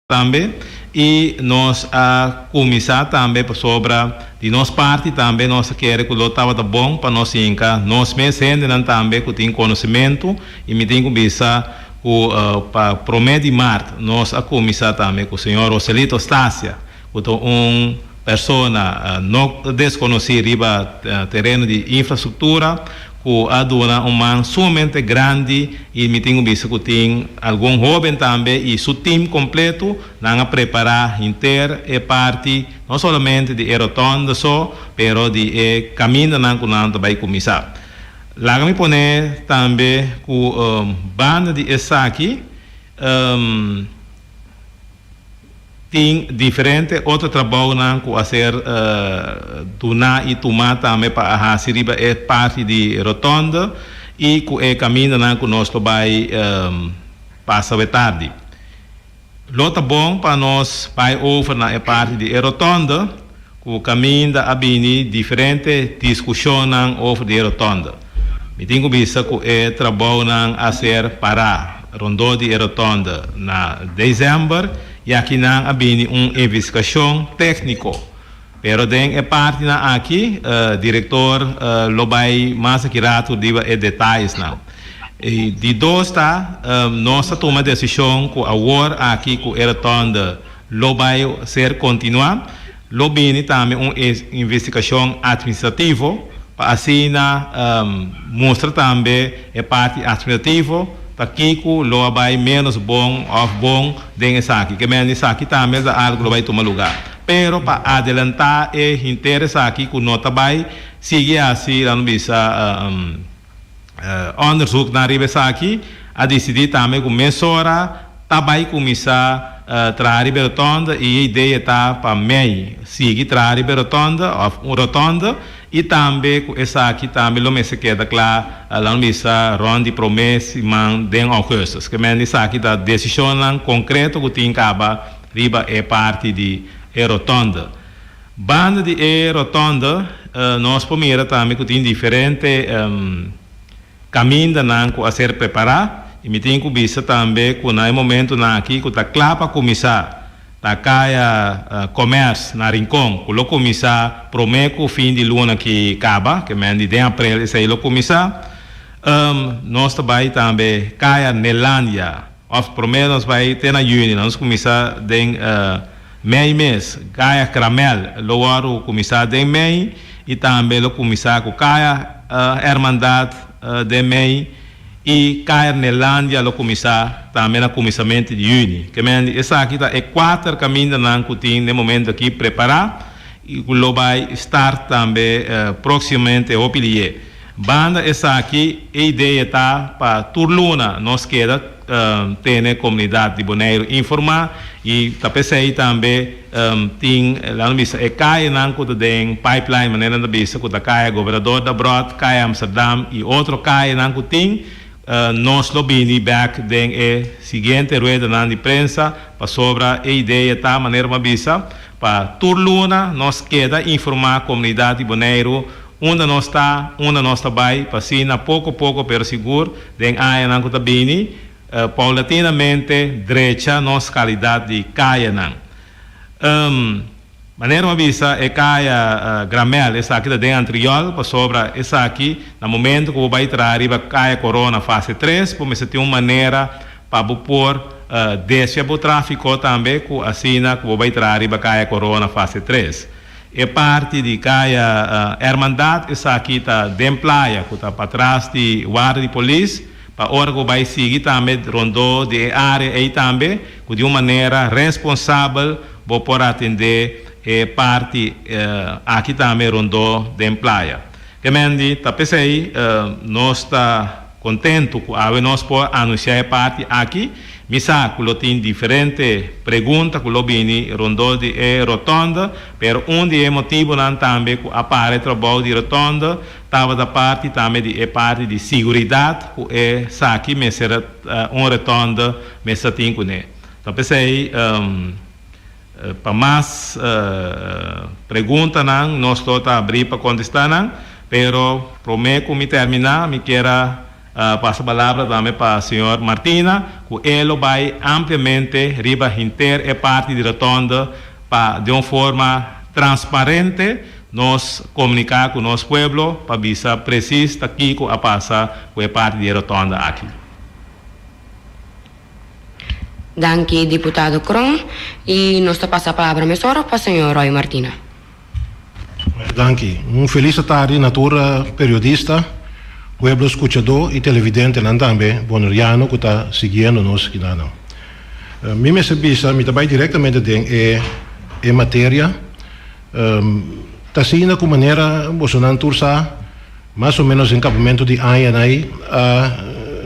também e nós a começar também sobre de nossa parte também nós queremos que o estava bom para nós inca nós mesmos também que tem conhecimento e me tem que pensar para prometer de março nós a começar também com o senhor Roselito Estácia que é pessoa não desconhecida riba terreno de infraestrutura que aduna man sumamente grande e me tenho visto que tem algum jovem também e seu time completo não a preparar inteira e parte não somente de rotonda só, pero de caminho não que não vai começar. Lá me pone também que banda de essa aqui tem diferente outro trabalho não que a ser donar e tomar também para a riba é parte de rotonda e que é caminho não que nós vai passar tarde. Lota bom para nós vai over na parte de rotonda que o caminho da abini diferente discussão não over de rotonda. Me tenho visto que é trabalho não a ser para rondô de rotonda na dezembro e aqui não há uma investigação técnica. Pero den é parte na aqui, diretor lobai mais accurato diva e detalhes não. E de dois está nossa toma de decisão que agora aqui com a tonda lobai ser continuar. Lobini também uma investigação administrativa para assim mostra também a parte administrativa para que o lo vai menos bom ou bom den essa aqui que menos essa aqui também da algo vai tomar lugar pero para adelantar é interessa aqui que nota vai seguir assim lá no bisa onderzoek na riba aqui a decidir também que mensora tá vai começar trazer rotonda e a ideia tá para mei seguir trazer rotonda ou rotonda e também essa aqui também lo se queda claro lá no bisa ronde promessa man den augustus que men essa aqui da decisão concreta que tem acaba riba é parte de rotonda banda de rotonda nós primeiro também que tem diferente caminho não a ser preparar e me tem que bisa também que no momento na aqui que tá claro para começar tá caia comércio na Rincon que lo começar prometo fim de luna que acaba que men de abril isso aí lo começar nós também caia Nelândia of prometo nós vai ter na junho nós começar de mês caia Caramel lo varo começar de mês e também lo começar com caia Hermandade de mês e cair Nelândia lo começar também no começamento de junho que men essa aqui é 4 caminhos não que tem no momento aqui preparar e lo vai estar também proximamente o pilier banda essa aqui a ideia tá para turluna nós queda ter comunidade de Bonaire informar e tapecei também tem lá no bisa é cai não que tem pipeline maneira da bisa que tá cai governador da Brod cai Amsterdam e outro cai não que tem nós lobini back den seguinte rueda na de prensa para sobre a ideia tá maneira uma bisa para turluna nós queda informar a comunidade de Bonaire onde nós vai para assim pouco a pouco per seguro den área não que tá bini paulatinamente direita nossa qualidade de caia não maneira uma visa é caia Gramel essa aqui da Antriol para sobra essa aqui no momento que vai trazer a caia Corona fase 3 para se ter uma maneira para pôr descer o tráfego também que assim que vai trazer a caia Corona fase 3 é parte de caia Hermandade essa aqui tá de praia que tá para trás de guarda de polícia para hora que vai seguir também rondô de área aí também que de uma maneira responsável vou por atender parte aqui também rondô de praia que mendi tá pensei nós está contento com a nós por anunciar parte aqui misa que tem diferente pergunta que lo bini rondô de rotonda pero onde motivo não também que apare trabalho de rotonda estava da parte também de parte de segurança que é aqui me será rotonda me se tem com né então pensei para mais pergunta nós estou a abrir para contestar pero prometo me terminar me quero Passo a palavra também para a senhora Martina, que ele vai ampliamente riba inter e parte de rotonda para de uma forma transparente nós comunicar com o nosso povo para avisar preciso aqui que a passar com a parte de rotonda aqui. Danke, deputado Kron. E nós passamos a palavra para a senhora Roy Martina. Danke. Feliz tarde, natura periodista, pueblo escuchador e televidente também, bonoriano, que está seguindo nós aqui. Me serviço, me trabalho diretamente em matéria. Está sendo com maneira, Bolsonaro tursa, mais ou menos em cabimento de ano,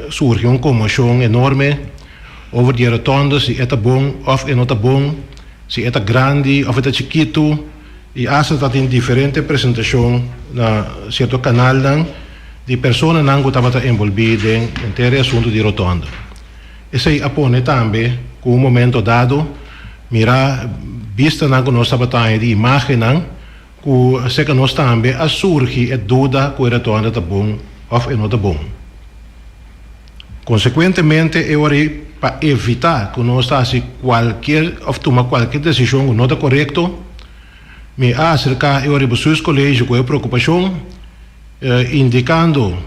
surge uma comoção enorme over die rotonda, se é bom ou não é bom, se é grande ou é chiquito. E hasta dat in diferente apresentação na certo canal de pessoas que estavam envolvidas em inteiro assunto de rotonda. Isso aí apone também que um momento dado mira vista que nós estamos de imagem que se que nós também a surge a dúvida que a rotonda está bom ou não está bom. Consequentemente, eu para evitar que nós façamos qualquer decisão que não está correta, me acerca eu rebuscus colégio com a preocupação, indicando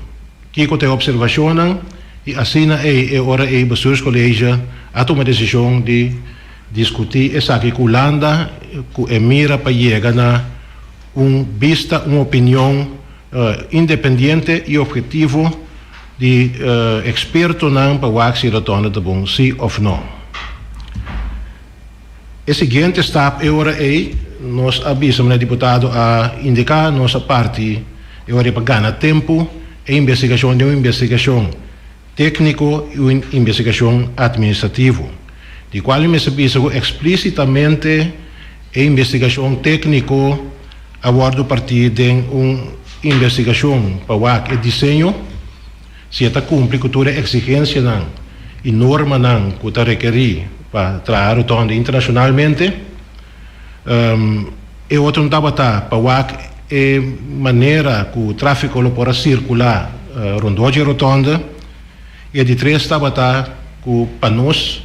que tem observação e assim é hora é rebuscus colégio a tomar decisão de discutir essa que Holanda que mira para chegar na vista uma opinião independente e objetivo de experto não para o que retorna de bom sim ou não. O seguinte stap é nós avisamos o deputado a indicar nossa parte para ganhar tempo e investigação de uma investigação técnico e uma investigação administrativa. De qual me serviço explicitamente a investigação técnico a bordo partir de uma investigação para o desenho se está cumpre com toda a exigência e norma que está requerir para trabalhar o tom internacionalmente. E outro não estava para a maneira que o tráfego pode circular rondou a rotonda e de três estava que para nós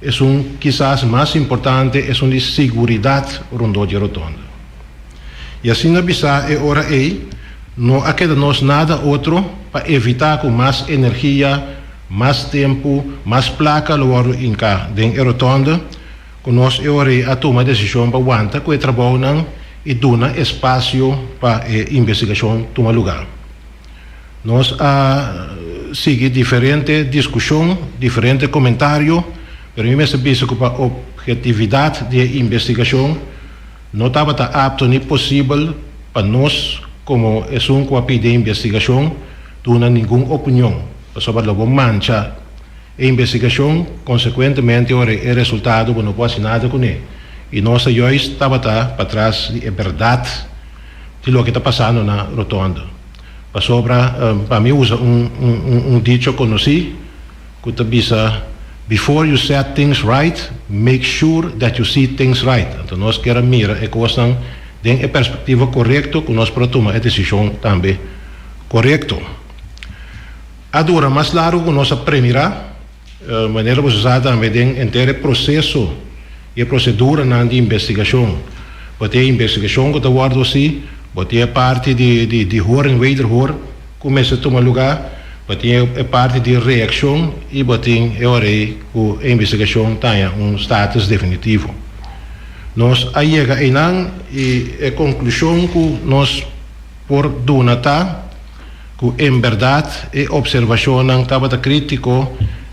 é quizás mais importante é de segurança rondou a rotonda. E assim na bisa é hora não há que nós nada outro para evitar com mais energia, mais tempo, mais placa logo em cá dentro da rotonda. Nós a tomar decisão para aguentar que o trabalho e dar espaço para a investigação tomar lugar. Nós seguimos diferentes discussões, diferentes comentários, mas eu me serviço que a objetividade da investigação não estava apto nem possível para nós, como é um copi de investigação, dar nenhuma opinião sobre a mancha. A investigação, consequentemente, o resultado não pode nada com ele. E nós estava para trás de verdade de o que está passando na rotonda. Para mim, usa dicho conhecido, que diz, before you set things right, make sure that you see things right. Então, nós queremos mirar a questão de a perspectiva correta, que nós podemos tomar a decisão também correta. Agora, mais claro, que nós aprendemos maneira usada também em processo e procedura de investigação. Pode ter investigação que está guardado assim, pode ter parte de hoor e wederhoor começa a tomar lugar, pode ter parte de reação e pode ter que a investigação tenha status definitivo. Nós aí e a conclusão que nós por donatar que em verdade a observação não estava crítico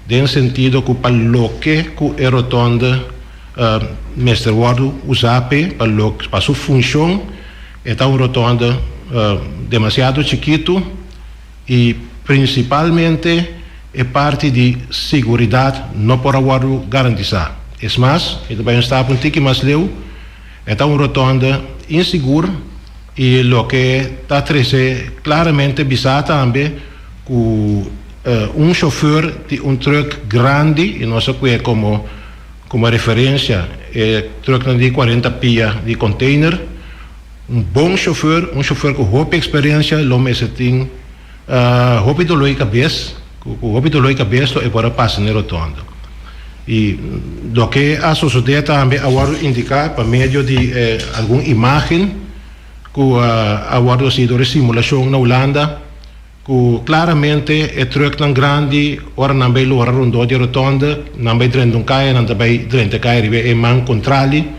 no sentido que para o que a rotonda Mr. Wardo usava para sua função é uma rotonda demasiado chiquito e principalmente é parte de segurança não para Wardo garantizar. É mais, também está um tique mais leu, é uma rotonda insegura e o que está claramente visado também que chauffeur de truck grande, e nós aqui como referência, truck de 40 pia de container, bom chauffeur com pouca experiência, lo mesmo tem, hope do loi cabeça, o habitual cabeça é para passar na rotonda. E do que a sociedade também agora indicar por meio de alguma imagem que agora sido simulação na Holanda que claramente é truque tão grande ora não vai lorar rondou de rotonda não vai dentro um caia não vai dentro caia é man contrali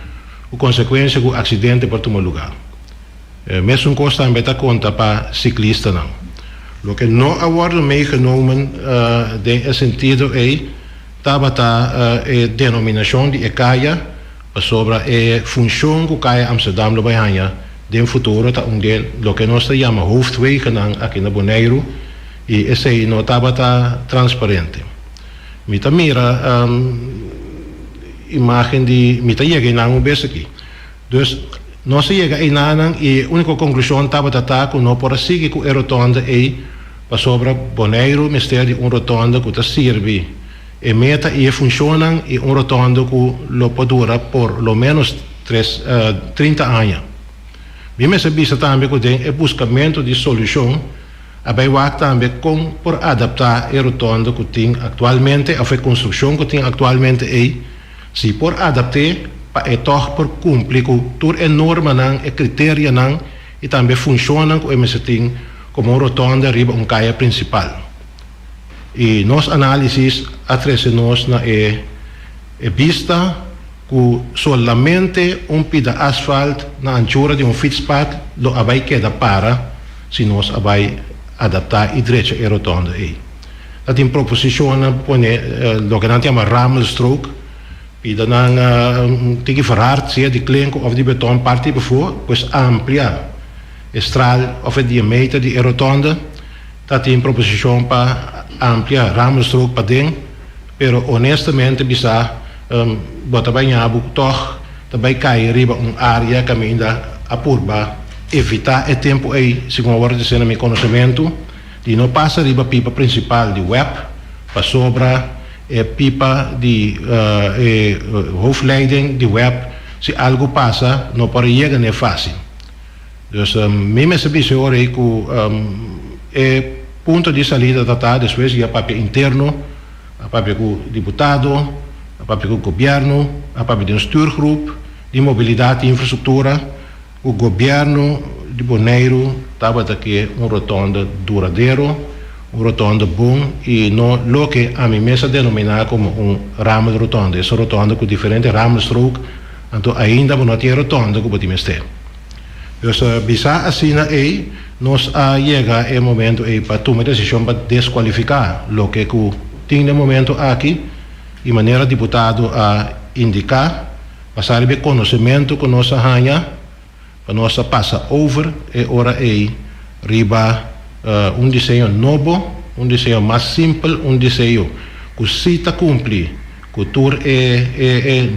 o consequência do acidente para tomar lugar. Mesmo um costa também está conta para ciclista não. O que não agora meegenomen de sentido é a denominação de ECAIA sobre a função que CAIA Amsterdam vai ganhar no futuro, o que nós chamamos hoofdweg aqui na Bonaire, e esse aí não estava transparente. Mita mira imagem de mita chega em um beijo aqui. Então, nós chega em nada e a única conclusão estava que não pode seguir com a rotonda é sobre Bonaire, mistério de rotonda que serve e meta e funciona e rotonda que lo pode durar por lo menos 30 anos. Bem, se bisa também que tem o buscamento de solução, a baiwak também com por adaptar a rotonda que tem atualmente, a construção que tem atualmente se por adaptar para por cumprir com toda a norma e critério e também funciona com o tem como uma rotonda riba caia principal. E nosso análise atrás na vista que solamente pida asfalto na anchura de fietspad lo vai queda para se nós vai adaptar e direita a rotonda aí. Dat in proposition pone lo que nós chamamos ramelstrook pida tem que verhard se de klinken of die betonpartie bijvoorbeeld pues amplia straal of het diameter die rotonda dat in proposition para amplia ramelstrook para ding pero honestamente bisa bota banhado toch também cai riba área que ainda apurba evitar o tempo aí segundo agora dizendo meu conhecimento de não passa riba pipa principal de web para sobra pipa de hoofdleiding de web se algo passa não pode chegar nem fácil então mesmo esse bicho agora aí que ponto de saída da depois já papel interno papel com deputado a papel com o governo, a papel de stuurgroep, de mobilidade e infraestrutura, o governo de Bonaire estava aqui rotonda duradouro, rotonda bom e não lo que a mim mesmo denominar como ramal de rotonda, essa rotonda com diferentes ramelstrook, então ainda não tem rotonda que podemos ter. Então, bisa assim aí, nós chega o momento aí para tomar decisão para desqualificar lo que tem no momento aqui de maneira deputado a indicar, passar o conhecimento que nós ganha, para nós passa over e ora riba desenho novo, desenho mais simples, desenho que se cumpre, que tur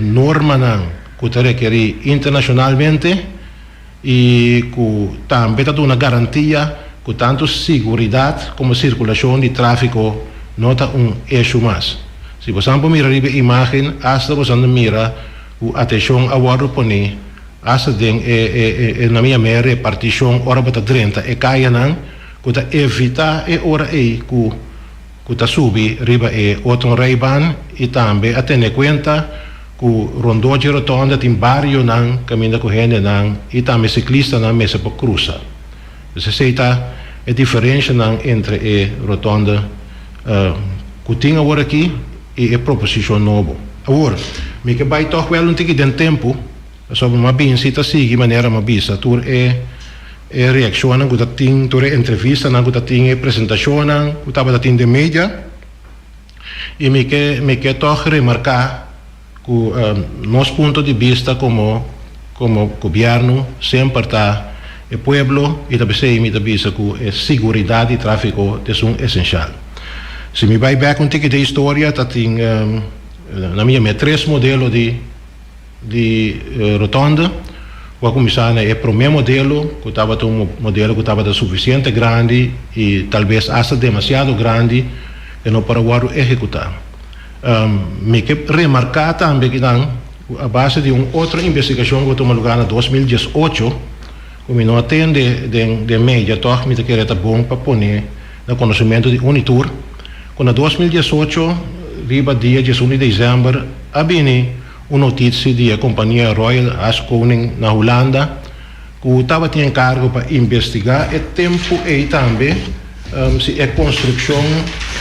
norma que requer internacionalmente e que também dá uma garantia que tanto segurança como circulação de tráfego não está eixo mais. Se você não mira a imagem, hasta você não mira a atenção a hora pone, hasta na minha mera repartição hora para 30 e caia não, que evitar e hora que tá subir riba outro reiban e também a ter conta que rondou de rotonda tem barrio não caminha correndo não e também ciclista não mesa para cruzar. Você seita a diferença não entre a rotonda que tem agora aqui e a proposição nova. Agora, me que vai toch wel tique den tempo, sobre uma bem cita sigue maneira uma bisa, tur reação que tá tem, tur entrevista que tá tem apresentação que tá tem de mídia e me que toch remarcar que nosso ponto de vista como governo sempre está o pueblo e também me bisa que a segurança e tráfego é essencial. Se me vai back um tique de história, tá tem na minha 3 modelos de rotonda, vou começar no primeiro modelo, que estava um modelo que estava suficiente grande e talvez até demasiado grande e não para o executar. Me que remarcar também que a base de uma outra investigação que tomou lugar em 2018, como não atende de média, toch me que era bom para pôr no conhecimento de Unitur, quando 2018, riba dia 1 de dezembro, abini uma notícia da companhia Royal Haskoning na Holanda, que estava em cargo para investigar o tempo e também se a construção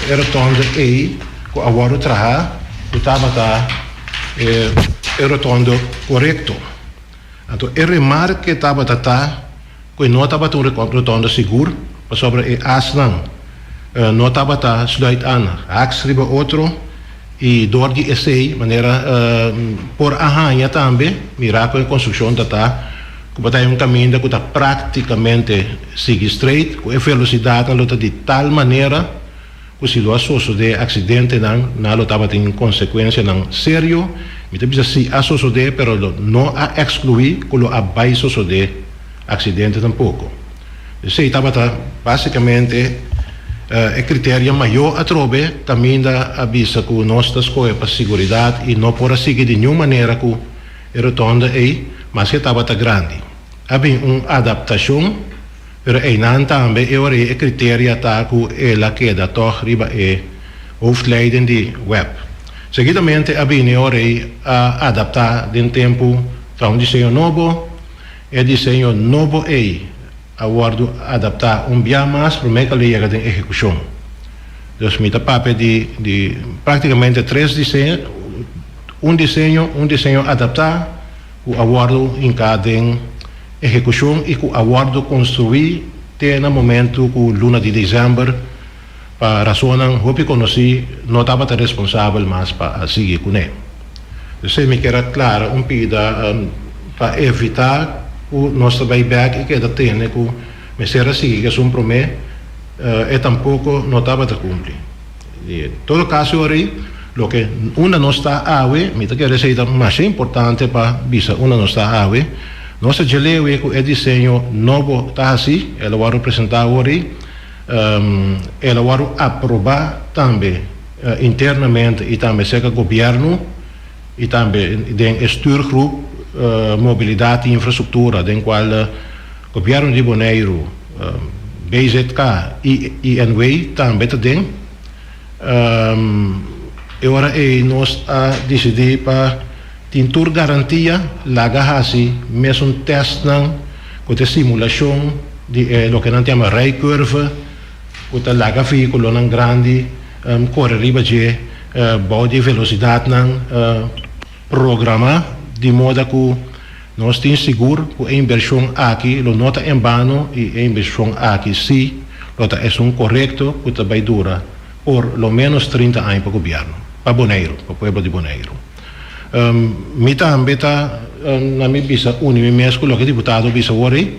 era rotonda e que agora trabalha, que estava a rotonda correto. Então, a remarca que estava que não estava uma rotonda segura, sobre a aslan, não estava sluit aan, haaks riba outro, e door die essay, maneira por arranha também, miracle em construção que bateu caminho que está praticamente sigue straight, com a velocidade na luta de tal maneira que se lo sucede acidente não estava tem consequência não sério, me tem se suceder, pero não a excluir que lo abai suceder acidente tampouco. Sei estava basicamente é critério maior a trobe também da avisa que nossa escola para segurança e não por seguir de nenhuma maneira que a rotonda aí, mas que estava grande. Havia uma adaptação, mas aí também é critério que ela queda toch riba é hoofdleiding de web. Seguidamente havia a adaptar de tempo para um desenho novo, e desenho novo aí aguardo adaptar dia mais para que ele chegue em execução. Então, me pape de praticamente 3 desenhos, um desenho adaptar, o aguardo em cada execução e o aguardo construir até no momento que luna de dezembro para razão que eu conheci não estava responsável mais para seguir com ele. Então, me quer claro pida para evitar o nosso buyback e que da tem que me será seguir que é promessa e tampouco não estava a cumprir. Em todo caso aí, lo que uma não está a ver, me quer dizer mais importante para visa uma não está a ver, nossa geleu é o desenho novo está assim, ela vai representar hoje, ela vai aprovar também internamente e também seja governo e também den stuurgroep mobilidade e infraestrutura, den qual governo de Bonaire, BZK e INW também tem. Agora nós decidimos para tentar garantia laga assim, mesmo teste com a simulação de lo que nós chamamos ray curve, com a laga veículo não grande, corre riba de bom de velocidade não programa de modo que nós temos seguro que a inversão aqui, lo nota em vano e a inversão aqui sim, nota é correto que vai durar por lo menos 30 anos para o governo, para Bonaire, para o povo de Bonaire. Me também na minha visa, unimamente com o que o deputado visa hoje,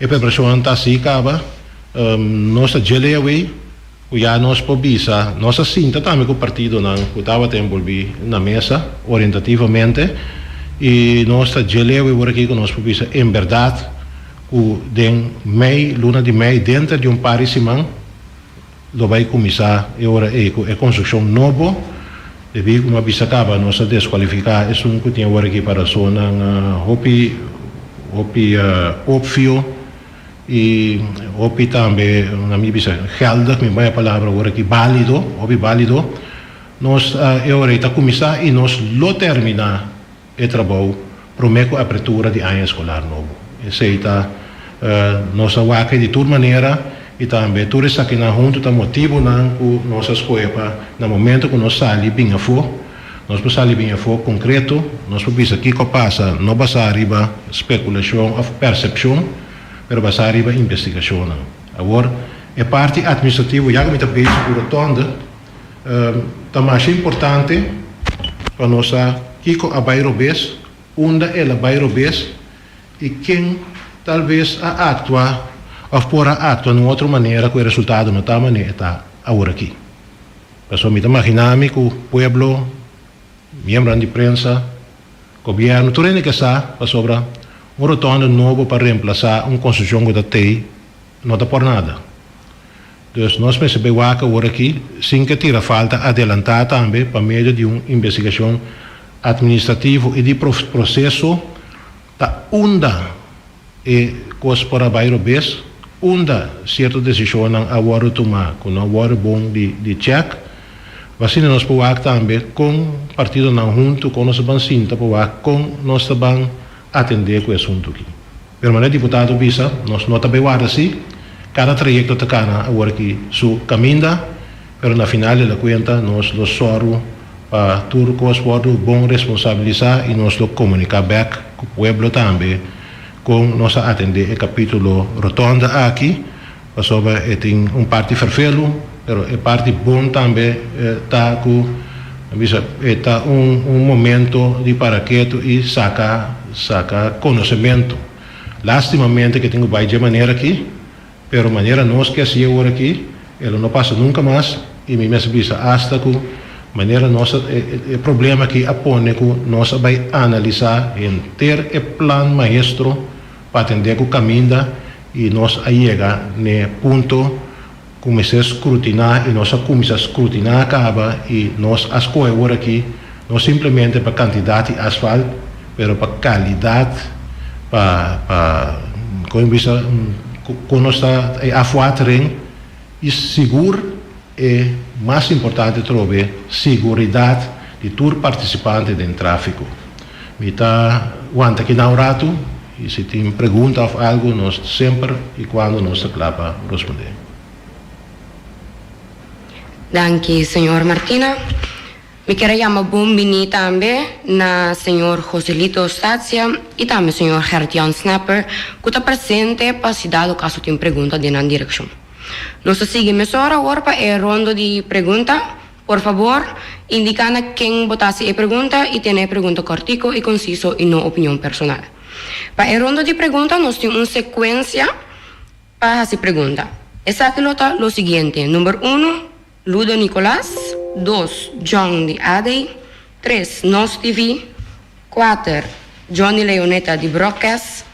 e para a pessoa está assim, acaba, nossa geleia, já nós por visa, nossa cinta também com o partido, que estava envolvido na mesa, orientativamente, e nós geleia aqui com nós por visa, em verdade, o den mei, luna de mei, dentro de par de semana, lo vai começar a construção nova, devido uma visa acaba, nós desqualificar, é que tinha agora aqui para a zona, hopi óbvio, e hopi também, na minha visa, geldig, me vai a palavra agora aqui, válido, nós agora está começar e nós lo terminar o trabalho, prometo a abertura de ano escolar novo. Esse está, nossa vaca de toda maneira, e também tudo isso aqui na junto está motivo na nossa escola no momento que nós saímos bem a fogo, nós saímos bem a fogo concreto, nós podemos aqui que passa não passa arriba especulação ou percepção, mas passa arriba investigação. Agora a parte administrativa já que me está bem por rotonda, está mais importante para nós que a bairro bes, onde ela bairro bes e quem talvez a actuar ou por ato de outra maneira que o resultado não está maneira está agora aqui. Pessoal, me imaginar que o povo, membros de prensa, governo, tudo que está para sobra rotonda novo para reemplazar construção que tem, não está por nada. Então, nós percebemos que agora aqui, sem que tira falta, adelantar também para meio de uma investigação administrativa e de processo, da onda e coisa para bairro bes, onda certa decisão não agora tomar, com não agora bom de check, assim nós podemos também com partido não junto com nossa bancinta com nossa ban atender com o assunto aqui. Permanente deputado bisa, nós não também guarda assim, cada trajecto te cana agora aqui su caminda, pero na final da conta nós lo soro para turcos pode bom responsabilizar e nós lo comunicar back com o pueblo também com nossa atender o capítulo rotonda aqui, sobre tem parte vervelo, pero é parte bom também tá com está momento de paraquedo e saca conhecimento. Lastimamente que tenho vai de maneira aqui, pero maneira nós que assim agora aqui, ele não passa nunca mais e me visa hasta que maneira nossa problema que apone que nós vai analisar em ter o plano maestro para atender o caminho e nós chega no ponto começar a escrutinar e nós começar a escrutinar acaba e nós as coisas agora aqui não simplesmente para quantidade de asfalto, pero para qualidade, para como bisa quando está afuatren e seguro é mais importante trover segurança de todo participante do tráfico. Me está aguanta aqui na rato e se tem pergunta ou algo nós sempre e quando nós clapa responder. Danke, senhor Martina. Me quero chamar bom-vindo também na senhor Joselito Stacia e também senhor Gert-Jan Snapper, que está presente para se dar o caso tem pergunta de na direção. Nós seguimos agora para a ronda de pergunta. Por favor, indicando quem botasse a pergunta e tem a pergunta cortico e conciso e não opinião personal. Para a ronda de pergunta, nós temos uma sequência para essa pergunta. Essa aqui é o seguinte. Número 1, Ludo Nicolás. 2, John de Adey. 3, Nos TV. 4, Johnny Leoneta de Brocas.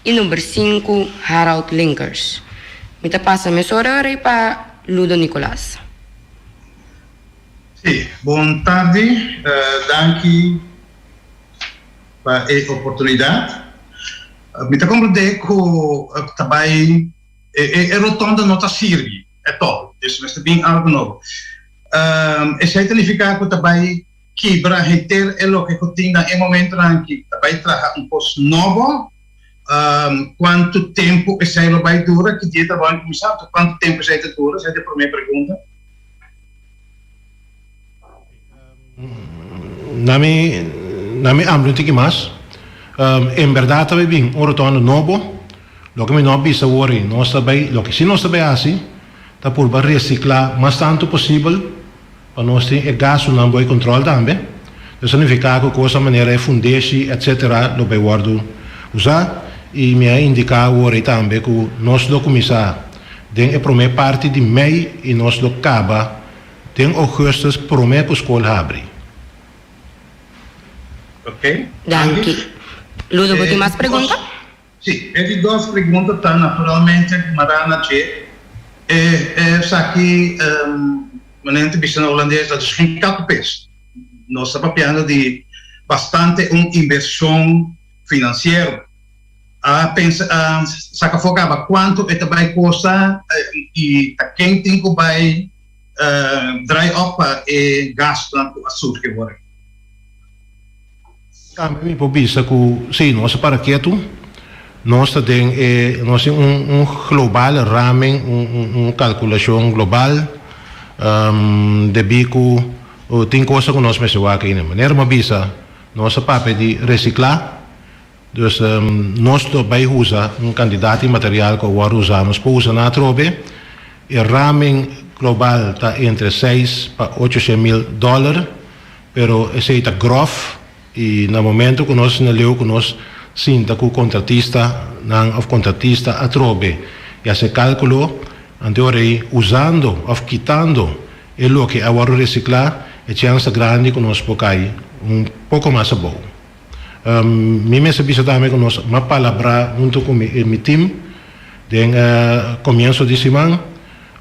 E número 5, Harold Linkers. Me passa a mesura para Ludo Nicolás. Sim, boa tarde. Danke para a oportunidade. Me compreender que também a rotonda não está sirvi. É todo. Isso é bem algo novo. Isso significa que também quebra reter é o que tem no momento em que também traz posto novo. Quanto tempo essa vai durar? Que dia trabalho começar? Quanto tempo essa dura? Essa é a primeira pergunta. Na minha ambiente que mais, em verdade também bem, o retorno novo, lo que me não bisa worry, nós também, lo que se nós também assim, tá por reciclar mais tanto possível, para nós ter o gasto não boi controle também. Isso significa que coisa maneira é fundeixe, etc, lo vai guardo usar e me indicar worry também que nós do começar, tem a primeira parte de mei e nós do acaba, tem augustus primeira que a escola abre. Ok. Danke. Ludo, você tem mais pergunta? Sim, essas duas perguntas estão naturalmente marana che aqui manente vista holandês da descrição pes. Nós estamos falando de bastante inversão financeira. Saca focava quanto é vai custar e quem tem que vai dry up e gasto na açúcar que agora. Também por vista que sim, nosso paraquedo nós temos global ramen, calculação global de bico tem coisa que nós mesmo aqui na maneira uma visa nosso papel de reciclar, dus nós também usa candidato material que agora usamos para usar na trobe e ramen global está entre 6 para 800 mil dólares, pero esse está grof e no momento que nós não leu que nós sinta que o contratista não o contratista a trobe e esse cálculo anterior usando ou quitando o que agora reciclar é chance grande que nós podemos pouco mais bom. Me serviço também que nós uma palavra junto com meu time de começo de semana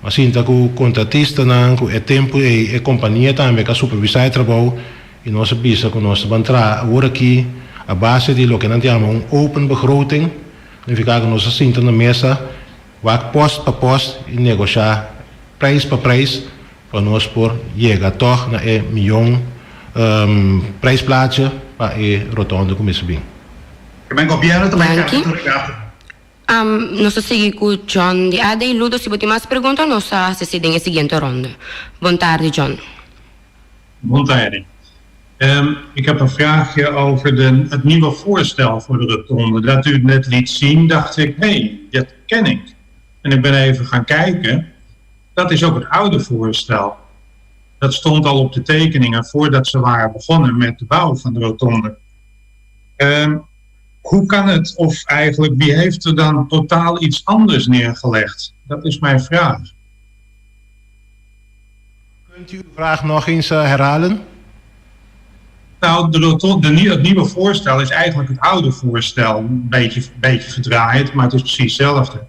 assim que o contratista não é tempo e a companhia também que supervisar o trabalho e nós bisa que nós vamos entrar agora aqui a base de lo que nós chamamos open begroting, significa que nós sentamos na mesa waar post per post in negociar, prijs per prijs, van ons voor llega toch naar een miljoen prijsplaatje para a rotonda comissão bem. Ben governo também Danke. obrigado. Nós seguimos com John de Ade e Ludo. Se você mais perguntas, nós assistimos a seguinte ronda. Boa tarde, John. Rondleiding. Ik heb een vraagje over het nieuwe voorstel voor de rotonde. Dat u het net liet zien, dacht ik, hé, dat ken ik. En ik ben even gaan kijken. Dat is ook het oude voorstel. Dat stond al op de tekeningen voordat ze waren begonnen met de bouw van de rotonde. Hoe kan het, of eigenlijk wie heeft er dan totaal iets anders neergelegd? Dat is mijn vraag. Kunt u uw vraag nog eens herhalen? Nou, het nieuwe voorstel is eigenlijk het oude voorstel. Een beetje verdraaid, maar het is precies hetzelfde.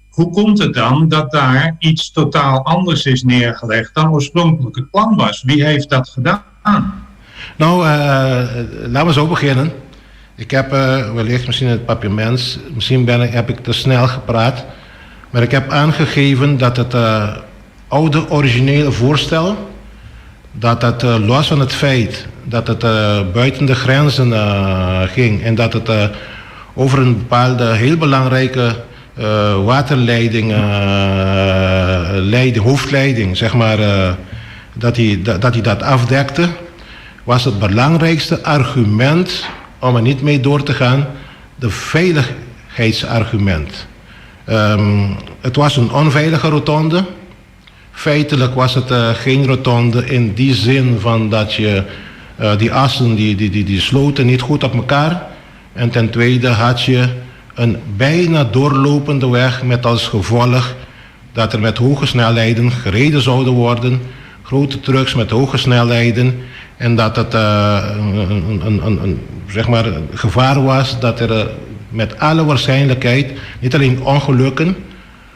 Hoe komt het dan dat daar iets totaal anders is neergelegd dan oorspronkelijk het plan was? Wie heeft dat gedaan? Nou, laten we zo beginnen. Ik heb wellicht misschien het papiermens, misschien heb ik te snel gepraat. Maar ik heb aangegeven dat het oude originele voorstel, dat het los van het feit dat het buiten de grenzen ging en dat het over een bepaalde heel belangrijke waterleiding, hoofdleiding, zeg maar, dat hij dat afdekte, was het belangrijkste argument om er niet mee door te gaan, de veiligheidsargument. Het was een onveilige rotonde. Feitelijk was het geen rotonde in die zin van dat je die assen, die sloten niet goed op elkaar. En ten tweede had je een bijna doorlopende weg met als gevolg dat er met hoge snelheden gereden zouden worden. Grote trucks met hoge snelheden. En dat het zeg maar, gevaar was dat er met alle waarschijnlijkheid niet alleen ongelukken,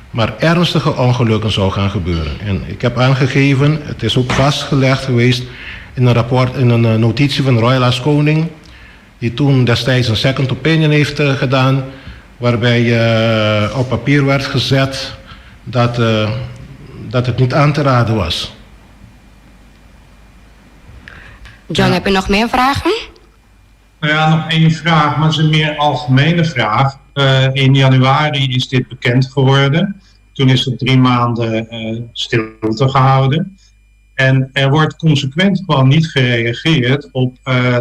maar ernstige ongelukken zou gaan gebeuren. En ik heb aangegeven, het is ook vastgelegd geweest in een rapport, in een notitie van Royal Haskoning, die toen destijds een second opinion heeft gedaan, waarbij op papier werd gezet dat het niet aan te raden was. John, heb je nog meer vragen? Nou ja, nog één vraag, maar het is een meer algemene vraag. In januari is dit bekend geworden. Toen is er 3 maanden stilte gehouden. En er wordt consequent gewoon niet gereageerd op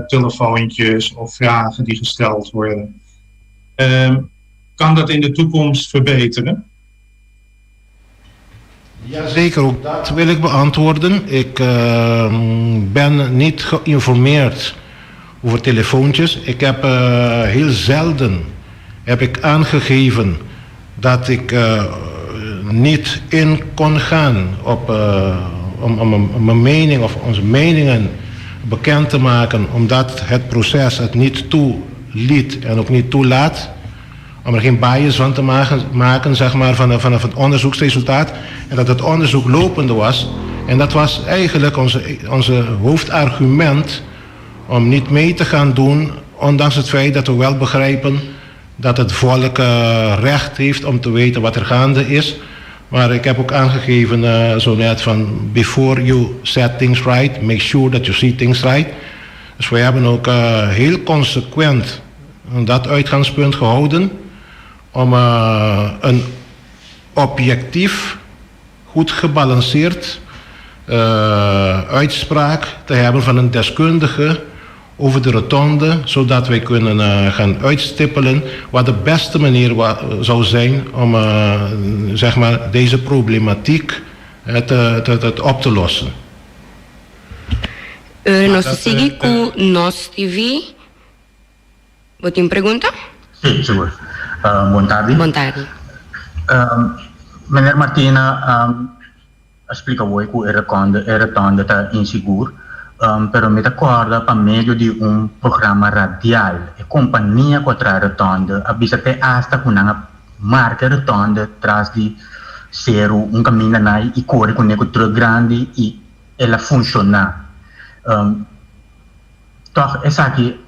telefoontjes of vragen die gesteld worden. Kan dat in de toekomst verbeteren? Jazeker, ook dat wil ik beantwoorden. Ik ben niet geïnformeerd over telefoontjes. Ik heb heel zelden aangegeven dat ik niet in kon gaan om mijn mening of onze meningen bekend te maken, omdat het proces het niet toeliet en ook niet toelaat. Om er geen bias van te maken zeg maar, vanaf het onderzoeksresultaat. En dat het onderzoek lopende was. En dat was eigenlijk onze hoofdargument om niet mee te gaan doen, ondanks het feit dat we wel begrijpen dat het volk recht heeft om te weten wat er gaande is. Maar ik heb ook aangegeven zo net van before you set things right, make sure that you see things right. Dus we hebben ook heel consequent dat uitgangspunt gehouden om een objectief, goed gebalanceerd uitspraak te hebben van een deskundige over de rotonde, zodat wij kunnen gaan uitstippelen wat de beste manier zou zijn om zeg maar deze problematiek op te lossen. Nós seguimos com Nós TV. Você tem pergunta? Sim, seguro. Boa tarde. Boa tarde. Meneer Martina, explica voi que a rotonda está inseguro, pero me acorda para meio de programa radial. A companhia contra a rotonda avisa até hasta com uma marca rotonda atrás de ser caminho na e corre com um truck grande e ela funciona. Toch, essa aqui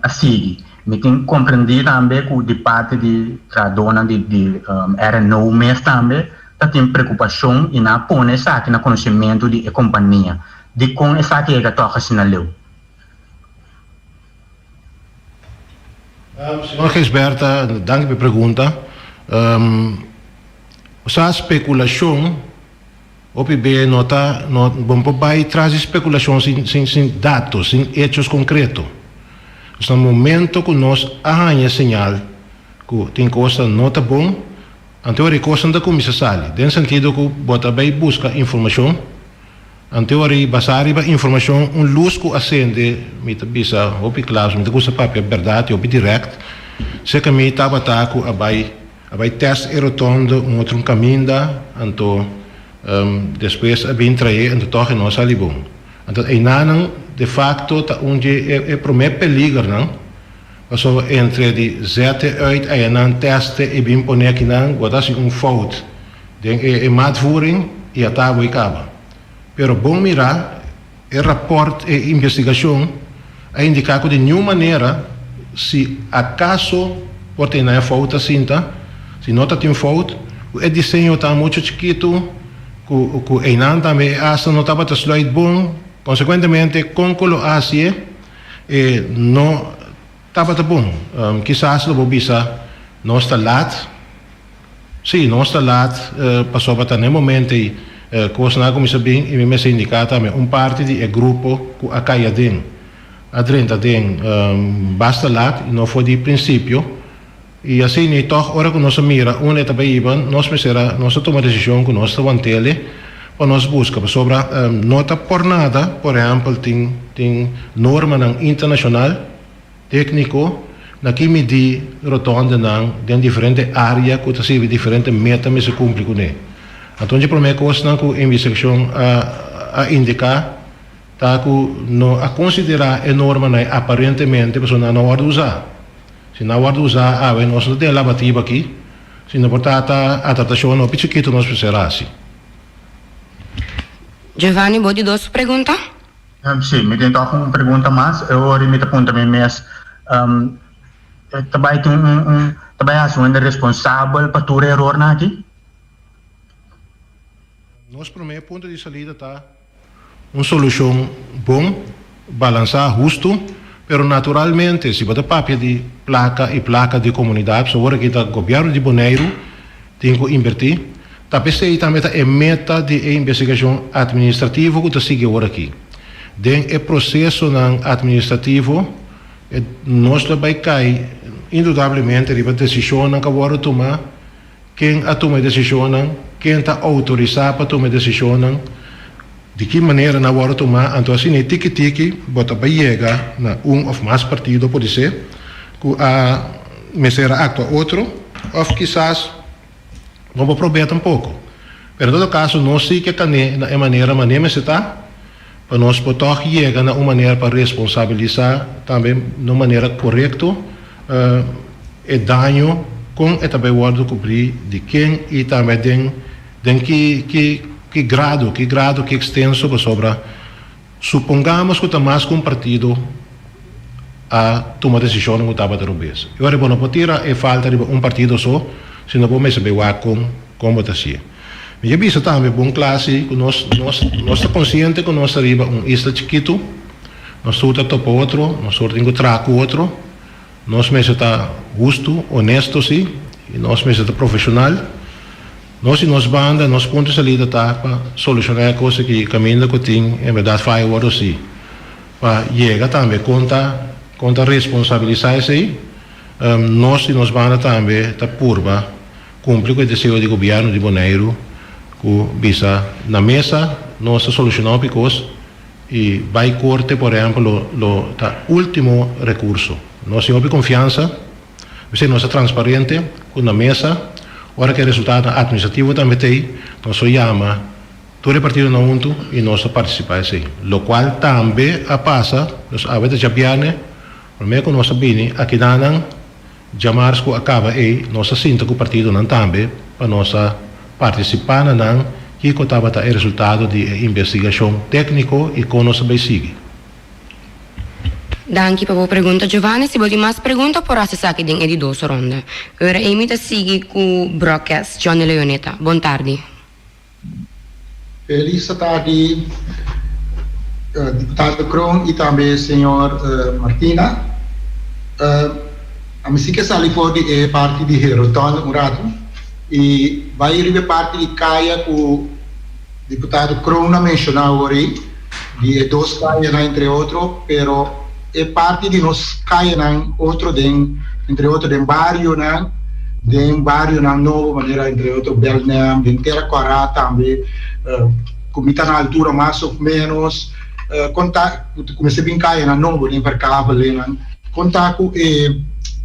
a seguir. Me tem compreendido também que de parte de a dona de era no mês também tá tem preocupação e na põe essa aqui na conhecimento de companhia de com essa aqui que toca sinaleu. Senhor Gisberta, dank pela pergunta. Essa especulação, o PB nota, bom, vai trazer especulação sem dados, sem hechos concretos. No momento que nós arranha sinal que tem coisa não tá bom, a teoria coisa da comissão sali, no sentido que bota bem busca informação, a teoria basar em informação luz que acende, me tá bisa, opi claro, me tá coisa papel verdade, opi direct, se que me tá bataco abai test rotonda outro caminho anto depois bem trair anto toch não sali bom, anto aí de facto tá onde é promet peligro não, also entre de zette uit aí nan teste e bem poner aqui não, wat as fout, denk é maatvoering e a tá boi caba, pero bom mirar é rapport e investigação a indicar que de nenhuma maneira se acaso por ter na falta cinta, se nota tem falta, o desenho tá muito chiquito, o einan também asa não estava tá slide bom, consequentemente com colo asia não estava tá bom, quizás lo bisa não está lat, sim não está lat, passou para no momento coisa na comissão bem e me se indicar também parte de grupo que a caia den, a drenta den basta lat e não foi de princípio. E assim, nem toch, ora que nós mira, etapa iban, nós toma decisão que nós estamos tele, para nós buscar sobre nota por nada, por exemplo, tem norma internacional, técnico, na que medir rotonda em diferente área, que tem diferente meta, mas se cumpre com ele. Então, a primeira coisa que a investigação a indicar, tá que não a considerar a norma aparentemente, a pessoa não pode usar. Se não guarda usar, nós não temos lavativa aqui. Se não portar a tratação, não pichiquito nós precisamos assim. Giovanni, pode dar sua pergunta? Sim, me tem uma pergunta mais. Eu me aponto também, mas também também é responsável para todo erro aqui? Nosso primeiro ponto de saída está uma solução bom, balançar, justo. Pero naturalmente, se você papel de placa de comunidade, se agora que o governo de Bonaire tem que invertir, também a meta de investigação administrativa que está seguindo agora aqui. Dentro do processo administrativo, nós também cai, indudablemente, a decisão que agora tomar, quem a toma a decisão, quem está autorizado para tomar a decisão, de que maneira na hora tomar, então assim, tiki bota para chegar na ou mais partido, pode ser, que a mesera acto outro, ou quizás vamos provar um pouco. Pero em todo caso, não sei que na maneira se está, para nós poder chegar na uma maneira para responsabilizar também de uma maneira correta o dano com e também o cobrir de quem e também que grado, que extenso sobre, supongamos que mais com um partido a tomar decisão no estava de rubês. Eu acho que não pode tirar falta de um partido só, se não pode saber como está assim. Mas eu penso também bom classe, que nós estamos conscientes que nós arriba isla chiquito, nós estamos topo outro, nós estamos em traco outro, nós mesmo está justo, honesto sim, e nós mesmo está profissional. Nós e nós banda, nós pontos de salida tá para solucionar a coisa que caminha que tem, em verdade, faz agora sim. Para chegar também, conta responsabilizar isso aí, nós e nós banda também tá purba, cumprir com o desejo do governo de Bonaire, que visa na mesa, nós solucionar a coisa e vai corte, por exemplo, o último recurso. Nós temos confiança, nós é transparente, com na mesa, ora que o resultado administrativo também tem, nós chama todo o partido na junto e nós participamos assim. O qual também passa, nós a vezes já viene, primeiro que nós sabemos, aqui não, já março acaba aí, nós sinta que o partido não também, para nós participar não, que estava o resultado de investigação técnico e com nós vai seguir. Danke per la pergunta, Giovanni. Se vuoi mais pergunta, por acessar aqui dentro de 2 ronda. Ora, imita seguir com o broadcast Johnny Leoneta. Boa tarde. Feliz tarde, deputado Kron e também senhor Martina. A minha que sali pode é parte de Rotonda, Murato, e vai ir parte de Caia que o deputado Kron mencionou hoje, de 2 Caia, entre outros, pero é parte de nós Caia, outro, entre outros, de bairro, de bairro novo, maneira, entre outros, Belnem, de Terraquara também, como está na altura mais ou menos, comecei a brincar na novo, em Vercável, contar com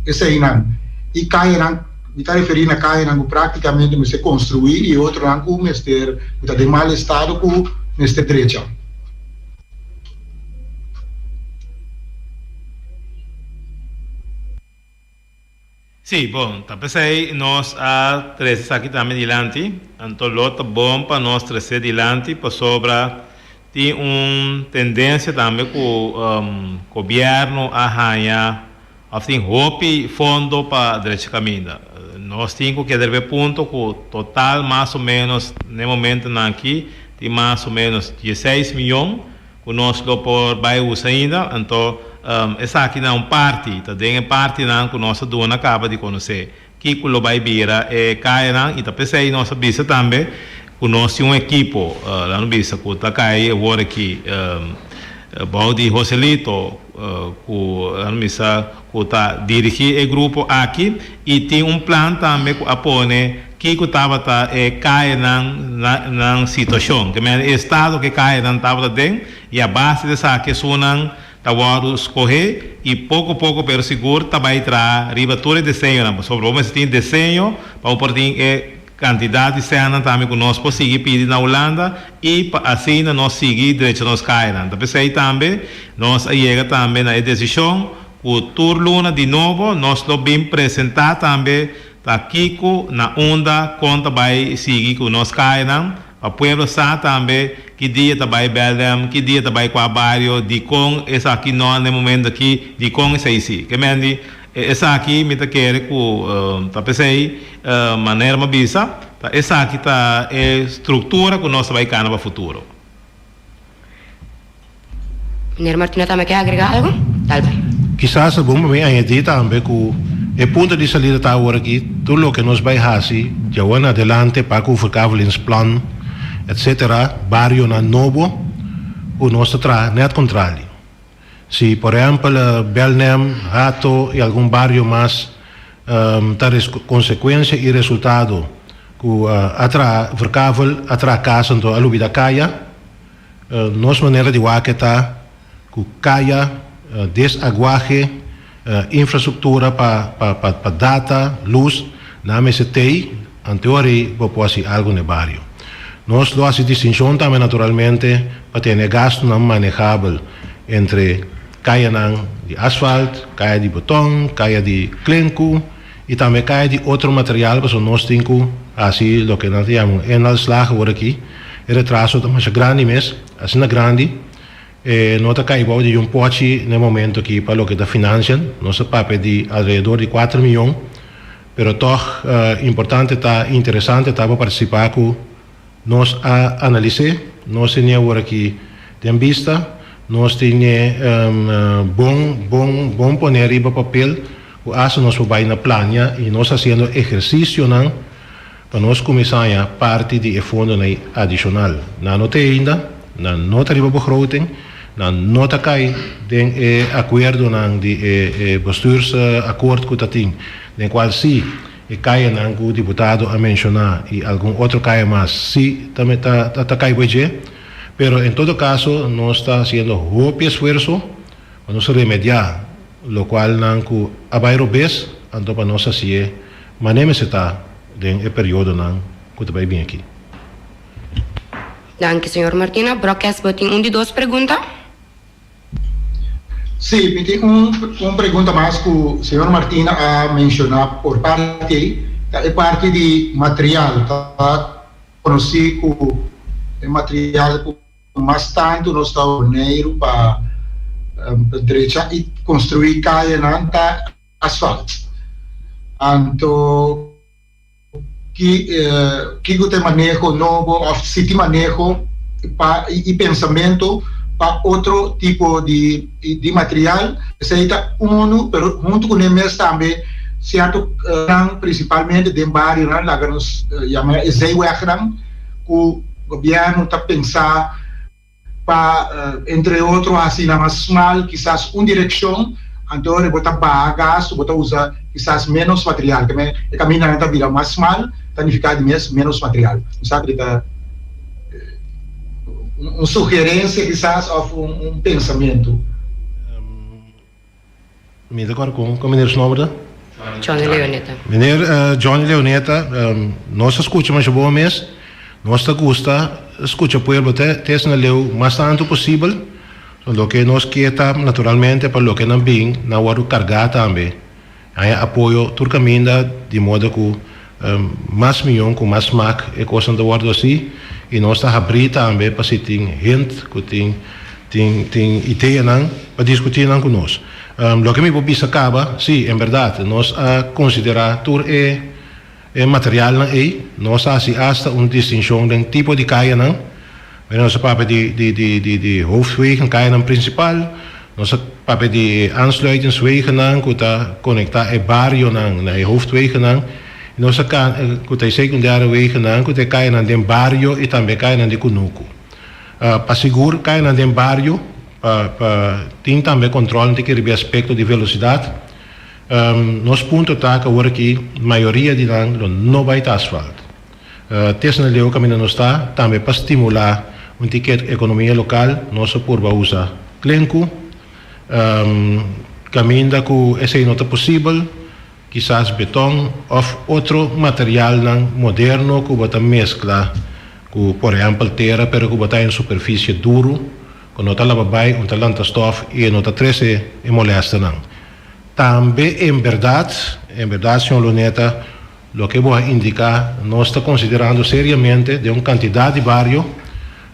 esse aí, e Caia, me está referindo a Caia, praticamente me se construir, e outro, com Mr. de mal estado, com Mr. Direito. Sim, bom, tá pensei nós a trazer aqui também adiante, então lota bom para nós trazer adiante para sobra tem tendência também que o governo arranha assim roupe fundo para direito caminho. Nós temos que ver ponto que o total mais ou menos no momento aqui tem mais ou menos 16 milhões que nós lo por vai usar ainda, então essa aqui não parte, tá dentro parte não que nossa dona acaba de conhecer, que o lo vai vira cai não e tá pensei nossa bisa também que nós temos equipo lá no bisa que tá cai agora aqui bom de Joselito que lá no bisa que tá dirigir o grupo aqui e tem plano também que apone que estava cai na situação que é estado que cai não estava dentro e a base dessa questão tawaro escorrer e pouco a pouco pero seguro vai trazer riba todo desenho não sobre o mas tem desenho para o portinho quantidade de cena também que nós conseguir pedir na Holanda e assim nós seguir direito nós cairão então pensei também nós chega também na decisão o tour luna de novo nós lo bem apresentar também tá Kiko na onda conta vai seguir com nós cairão a pueblo sa também que dia também Belém que dia também com a barrio de com essa aqui não no momento aqui de com essa aí que mendi essa aqui me tá querer com tá pensei maneira uma bisa essa aqui tá estrutura que nós vai canal para futuro. Meneer Martina também quer agregar algo? Talvez. Quizás algum momento añadir também que o ponto de saída está agora aqui tudo o que nós vai fazer já vamos adelante para que o verkavelingsplano etc. barrio na novo o nosso tra net contrário. Se por exemplo Belém, Rato e algum barrio mais ter consequência e resultado que atra verkavel atra casa então a lubida caia nossa maneira de waqueta que caia desaguaje infraestrutura para data luz na MST anterior pode algo no barrio. Nós lo hace distinção também naturalmente para ter gasto não manejável entre caia de asfalto, caia de botão, caia de clenco e também caia de outro material que nós temos assim o que nós chamamos em al slag por aqui é retraso mais grande mesmo assim na grande nós caia de pote no momento aqui para o que da financian nosso papel de alrededor de 4 milhões pero toch importante tá interessante tá para participar com nós analisar nós temos aqui tem vista nós temos bom poner em papel o aço nós vai na plania e nós fazendo exercício não para nós começar a parte de fundo adicional na nota ainda na nota de begroting na nota cai den acordo não de bestuursakkoord que tem den qual se cai não o deputado a mencionar e algum outro cai mais se também tá cai hoje pero em todo caso nós está fazendo muito esforço para nós remediar lo qual não que abaixo bes então para nós assim manemos está den período não que vai bem aqui. Danke, senhor Martina. Broadcast botin de 2 perguntas. Sim, me tem uma pergunta mais que o senhor Martina a mencionar por parte é parte de material, tá? Conheci que o material mais tanto nós está dinheiro para derecha e construir calle nanta asfalto. Anto que o tem manejo novo, ou se tem manejo e pensamento para outro tipo de material, seja pero junto com eles também, certo, principalmente de bairro, lá que nós chamamos de Zeewagen, que o governo está pensando para, entre outros, assim, mais mal, quizás uma direção, então, botar bagaço, botar usar quizás menos material, que o caminho não está virando mais mal, significado menos material. Sabe, uma sugerência, quizás, ou pensamento. Me agora com o meneer Snobberda? Johnny Leoneta. Meneer Johnny Leoneta, nós escutamos mais bom mês, nós gosta escuta o povo até se leu mais tanto possível, lo que nós queremos naturalmente para lo que não bem, na hora carregar também. Aí apoio turcaminda de modo que mais milhão com mais mac é coisa da hora assim, e nós está abrir também para se tem gente que tem ideia não para discutir não conosco. Lo que me pode acaba, sim, é verdade, nós considerar tur material não é, nós assim hasta uma distinção de tipo de caia não, nós papel de hoofdwegen caia não principal, nós papel de aansluitingswegen não que está conectar é barrio não, na hoofdwegen não, nós que tem secundária wegen não que caia não de barrio e também caia não de Kunuku. Para seguro caia não de barrio, tem também controle de que aspecto de velocidade. Nos ponto está que agora que a maioria de não vai ter asfalto. Teste na leu caminho não está, também para estimular uma economia local, nós por usar clenco, caminho que esse não é possível, quizás beton ou outro material moderno que você mescla, que por exemplo terra, pero que você em superfície duro, que não está lá bem, não está lanta stof e não está trece e molesta não. Também em verdade, senhor Luneta, o que vou indicar, nós estamos considerando seriamente de uma quantidade de barrio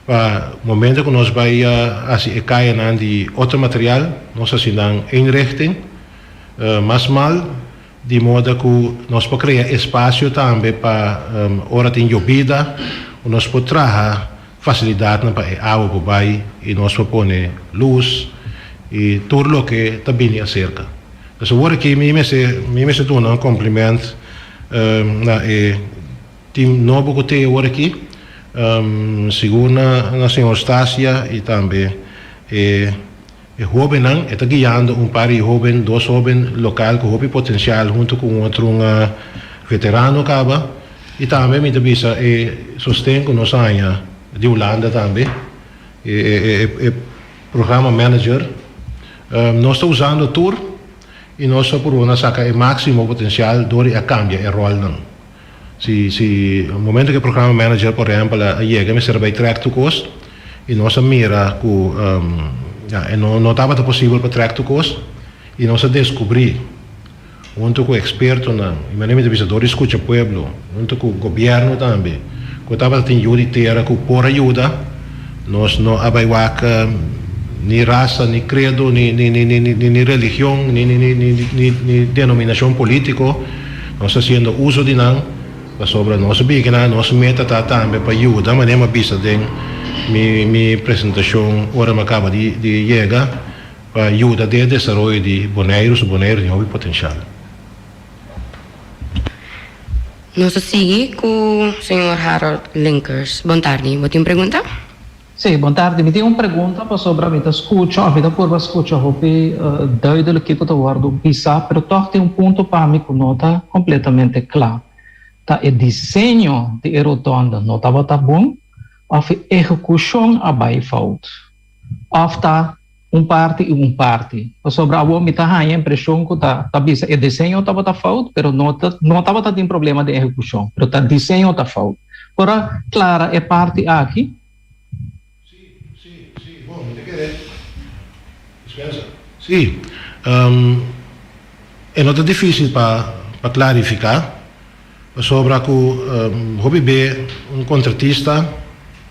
para o momento que nós vai assim cair de outro material, nós assim inrichting, mais mal, de modo que nós podemos criar espaço também para hora de llovida, nós podemos trazer facilidade para a água para baixo e nós podemos pôr luz e tudo o que está bem acerca. Então, agora aqui, me se dá um cumprimento na time novo que tem agora aqui, segundo na senhora Stasia e também jovem não, está guiando par de jovem, dois jovens local com jovem potencial junto com outro veterano acaba e também me devisa sustém com nossa área de Holanda também, programa manager, nós estamos usando o tour e nós por uma saca o máximo potencial door a cambia e rol não. Se no momento que o programa manager por exemplo chega me serve track to cost e nós mira que não estava possível para track to cost e nós descobrir junto com o experto não, e meu nome é visador escuta pueblo, junto com o governo também, que estava tendo ajuda que por ajuda nós não abaivaca ni raça, ni credo, ni religião, ni denominação político, nós fazendo uso de não, sobre nossa bigna, nossa meta está também para ajudar, mas nem uma pista de minha apresentação, ora me acaba de chegar, para ajudar de desenvolvimento de boneiros de hobby potencial. Nós seguimos com o senhor Harold Linkers. Boa tarde, você tem pergunta? Sim, boa tarde. Me tem uma pergunta sobre a vida escuta, a vida por escuta, hobby duidelijk que eu guardo bisa, pero toch tem ponto para mim que não está completamente claro. Tá, o desenho de rotonda não estava bom, ou a execução abai falta. Ou tá parte e parte. Sobre a me tá a impressão que tá bisa, o desenho estava falta, pero não estava tendo problema de execução, pero tá desenho tá falta. Agora, claro, é parte aqui. Sim, é nota difícil para clarificar sobre que hobby B contratista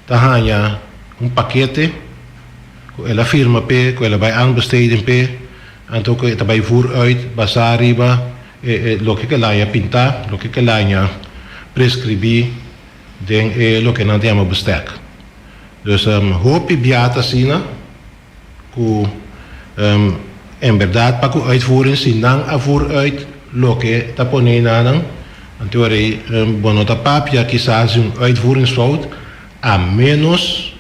tá ganha paquete ela firma pe, ela vai aanbesteden pe, en ook ela vai voer uit, basariba, lo que ela ia pintar, lo que ela ia prescrever, den lo que não tem bestek. Dus hoop je biata sina, ku en verdade para ku uitvoering sinang afvoer uit lo que tapone nanang, en teorie bonota papia quizás een uitvoeringsfout, a menos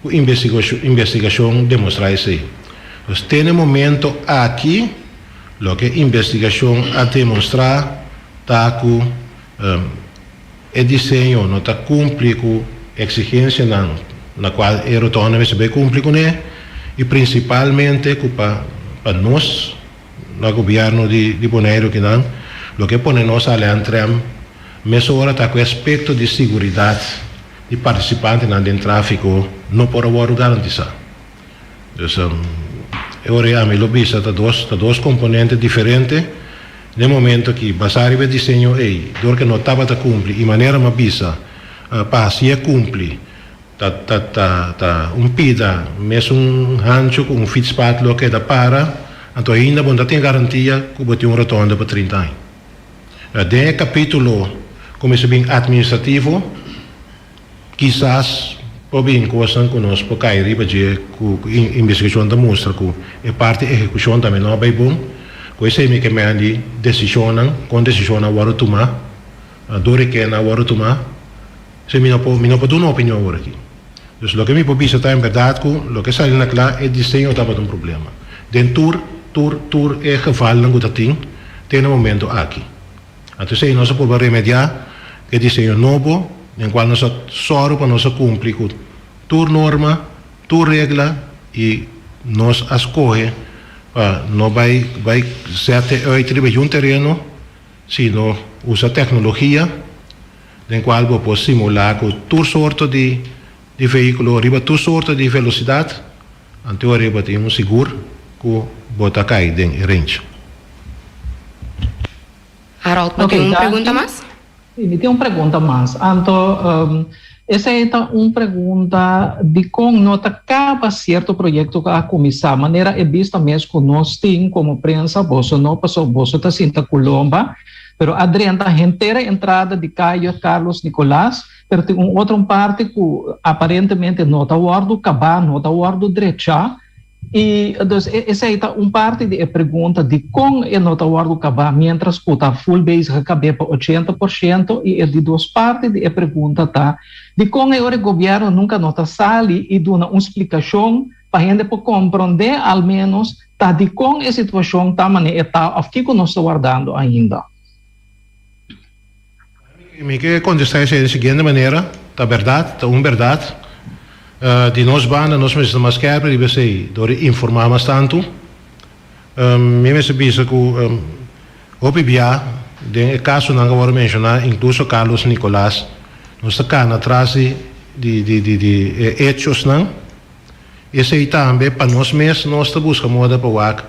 que investigação demonstrar isso. Dus tem momento aqui, lo que investigação a demonstrar, tá que o desenho não está cumpre com exigência na qual a rotonda se vai cumprir com ele, e principalmente para nós, no governo de Bonaire, que não, lo que põe nós ali entre mesura está com aspecto de segurança de participantes no tráfico não pode ser garantizado. Então, eu realmente vista dois componentes diferentes. No momento que basar o desenho dor que não estava a cumprir e maneira mais bisa para se cumprir pida mesmo rancho com fitspot lo que da para então ainda bom tem garantia que vai ter rotonda para 30 anos. De capítulo como se bem administrativo quizás pode encostar conosco para cair riba de investigação da mostra que é parte execução também não é bom. Questo è che mi hanno decisionan, con decisione a varo tomar, dove che na varo tomar, se mi non può un'opinione ora aqui. Dus lo che mi può pensare in verdade, lo che sai na clara è disegno da un problema. Den tour è gevallen gut ting, tem un momento aqui. Então se nós podemos remediar che disegno novo, nel quale nós soro para nós cumprir com tour norma, tour regra e nós escolhe não vai ser uitribe um terreno, sino usa tecnologia, den qual pode simular com toda sorte de veículo, riba toda sorte de velocidade, então riba tem seguro que bota cair den range. Harold, tem uma pergunta mais? Sim, tem uma pergunta mais. Então, essa é uma pergunta de como nota acaba certo projeto que a começar. Maneira é vista mesmo que nós temos como prensa, você não passou, você está sinta Colomba, pero adrenta a inteira entrada de Caio Carlos Nicolás, pero tem outra parte que aparentemente não está guardo cabá, não está guardo direita. E essa é uma parte de pergunta de como é não está guardo cabá, mientras que está full base recabe para 80%, e é de duas partes de pergunta tá de como o governo nunca nota sali e dá uma explicação para a gente poder compreender, ao menos, tá de como a situação está maneira está, o que nós estamos guardando ainda. Me que contestar da seguinte maneira, tá verdade, tá verdade. De nós banda, nós mesmos mais quebra, e você door informar mais tanto. Me se bisa que o PBA, de caso não agora mencionar, incluso Carlos Nicolás, nós estamos atrás de hechos, não? Esse aí também, para nós mesmos, nós estamos buscando moda para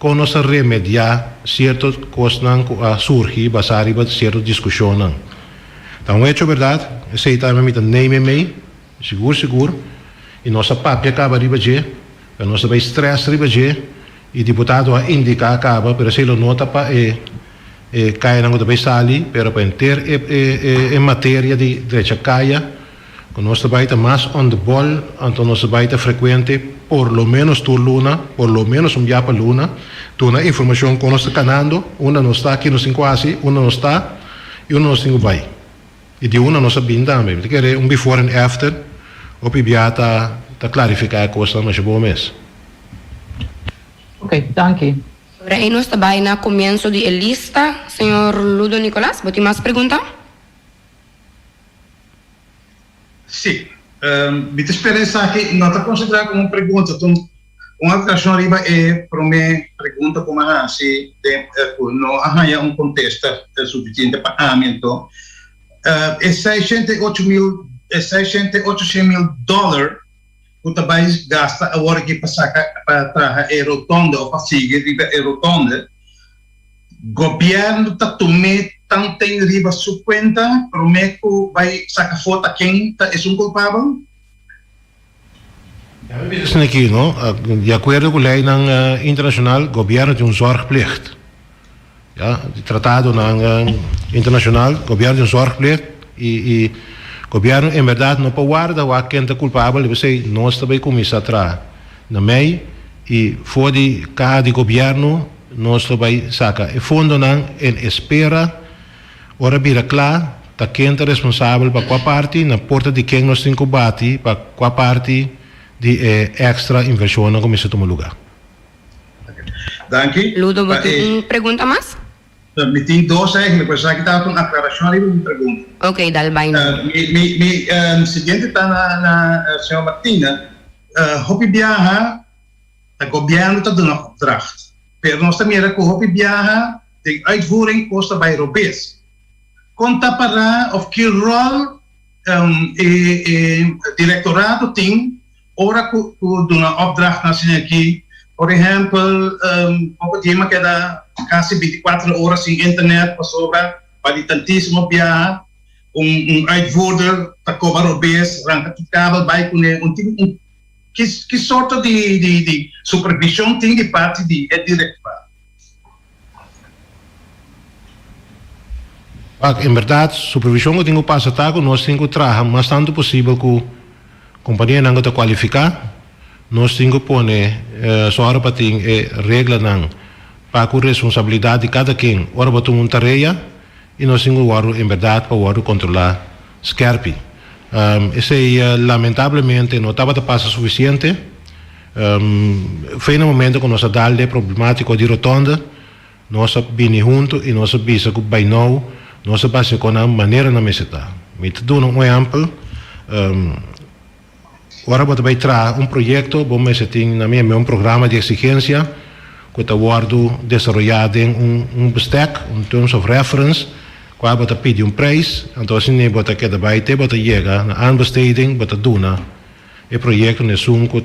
com nós remediar certas coisas que surgem, basar em certas discussões, não? Então, um hecho verdade, esse aí também me neem mee, seguro, e nossa papia acaba de bater, a nossa vai estresse de bater, e o deputado a indicar acaba, pero se ele nota para cai na outra sali, pero para ter em matéria de direita caia, com nossa baita mais on the ball, então nossa baita frequente, por lo menos tu luna, por lo menos dia para luna, tu na informação que nós está canando, uma não está aqui no 5 quase, uma não está, e uma não está vai. E de uma nossa binda também, porque é before and after, o PBA está clarificar a coisa, mas é bom mesmo. Ok, danke. Ahí no está na comienzo de lista, señor Ludo Nicolás. ¿Vos tienes más preguntas? Sí. Mi esperanza que no te considera como pregunta. Uma ocasião arriba para mim pergunta como assim, não há contexto suficiente para mim, então. É $600 mil que o país gasta agora que para trazer a rotonda ou para seguir a rotonda. O governo está tomando tanto em riba sua conta, promete que vai sacar foto a quem é culpável? Is aqui, não? De acordo com a lei internacional, o governo tem zorgplicht. Ja, o tratado internacional, o governo tem zorgplicht e o governo, em verdade, não pode guardar quem é culpável, você nós também começamos atrás na MEI e fora de cada governo, nós também saca. E fundo não, em espera, ora vira claro, tá quem é responsável para qual parte, na porta de quem nós temos que bater, para qual parte de extra inversão não começa a tomar lugar. Dank u. Ludo, pergunta mais? Me tem dois eigenlijk, mas já que estava com a aclaração e uma pergunta. Ok, dal baino. Seguinte está na senhora Martina, hopi viaja, o governo está dando opdracht. Pero nós também era que o hopi viaja, de uitvoering kosten bij Europees. Conta para of que rol directorado tem, ora que dona opdracht nacional aqui. Por exemplo, pouco tempo que dá quase 24 horas sem internet para tantíssimo viajar, uitvoerder da Copa Europees, arranca o cabo, vai com que sorte de supervisão tem de parte de diretor? Em verdade, supervisão que tenho passado, nós temos que trabalhar o mais tanto possível com a companhia não está qualificar. Nós temos que pôr só para ter regra não para a responsabilidade de cada quem. Ora para uma tarefa e nós temos que em verdade para controlar scarpe. Esse lamentavelmente não estava a passar suficiente. Foi no momento que nós dali problemático de rotonda, nós vimos junto e nós vimos que by now nós passamos com a maneira na meseta. Me dou um exemplo. Agora vou também trazer projeto, bom mês tem na minha programa de exigência que está sendo desenvolvido em bestek, terms of reference, qual vou pedir preço, então assim vou que daarbij te vou chegar na aanbesteding, vou doen. Het project is zo'n que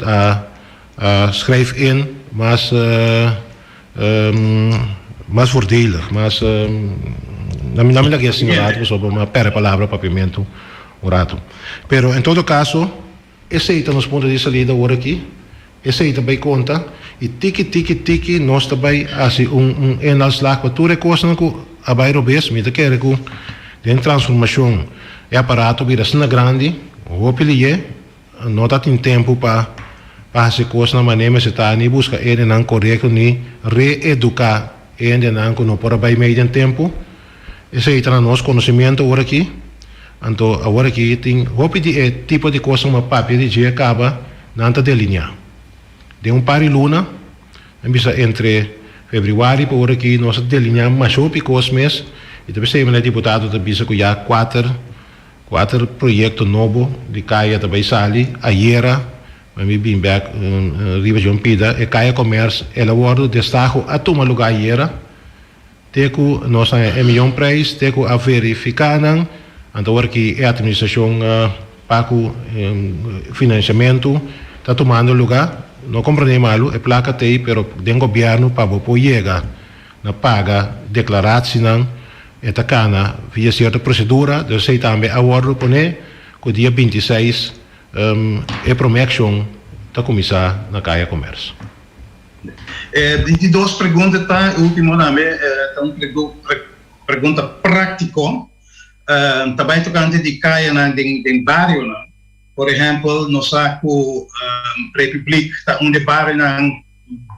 schrijf in, mais voordelig, mas na minha que assim rato sobre uma pera palavra papiamento rato. Pero em todo caso esse aí nos pontos de salida agora aqui, esse aí também conta e tiki nós também assim enalslag para tudo coisa que a bairro bes, me quer que de transformação é aparato vira sna grande, o pelier, não tá tem tempo para fazer coisa na maneira se tá nem busca ele não correto nem reeducar ele não que não pode vai meio tempo, esse aí tá nosso conhecimento agora aqui. Então, agora aqui tem de tipo de coisa uma papel de dia acaba na delinear. De par de luna, entre fevereiro e por aqui nós delineamos mais poucos meses e depois o deputado também que já quatro projetos novos de caia também sali ayer me bem back Riva João Pida e caia comércio ela guarda destaco a tomar lugar ayer teco nós milhão preço teco a verificar então aqui a administração para o financiamento está tomando lugar, não compreendo mal, é placa tem, pero tem governo para poder chegar na paga declarada, senão é tacana via certa procedura, eu sei também agora poner que o dia 26 é promessa está começar na Caia Comércio. De duas perguntas, tá? O último nome é uma pergunta prática. Também tocante de caia em bairro, não? Por exemplo, no saco Republic, tá onde bairro não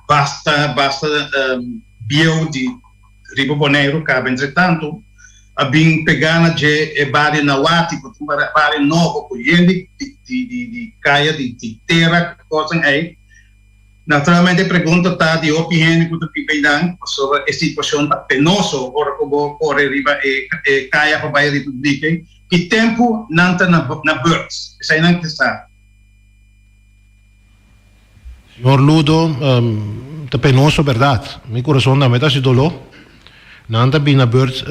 basta bio de Rio Boneiro, cabe entretanto, a bem pegar na de bairro na Wati, porque bairro novo, com gente de caia de terra, coisa aí. Naturalmente, a pergunta está de opinião que tu pipedang sobre a situação tá penosa agora como corre riba e caia para a República que tempo não está na birds isso aí não está. Senhor Ludo, tá penoso verdade. Meu coração não está se dolor. Não está bem na birds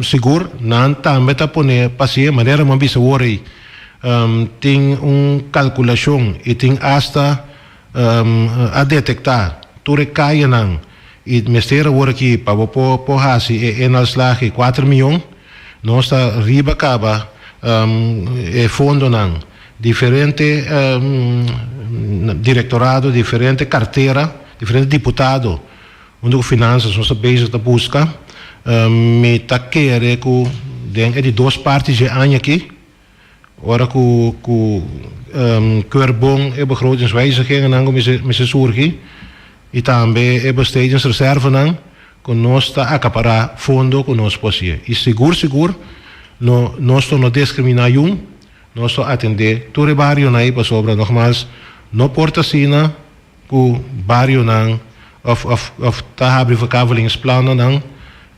seguro, não está meta poner paciência maneira uma bisa worry tem calculação e tem hasta a detectar tudo caia não e mestre agora aqui para por hasi e enalslag 4 milhões nós está riba acaba fundo não diferente directorado, diferente carteira, diferente deputado, onde o finanças nós bezig te buscar, me tá querer que denk de 2 partes de ano aqui, ora que Keurbon é begrotingswijzigingen dan met se surgi, e também é bestedings reserve dan, que nós está acaparar fundo que nós possuímos. E seguro, nós não discriminar nós só atender todo o barrio aí para sobra nogmaals, não porta sina que barrio não of tá abre verkavelingsplannen não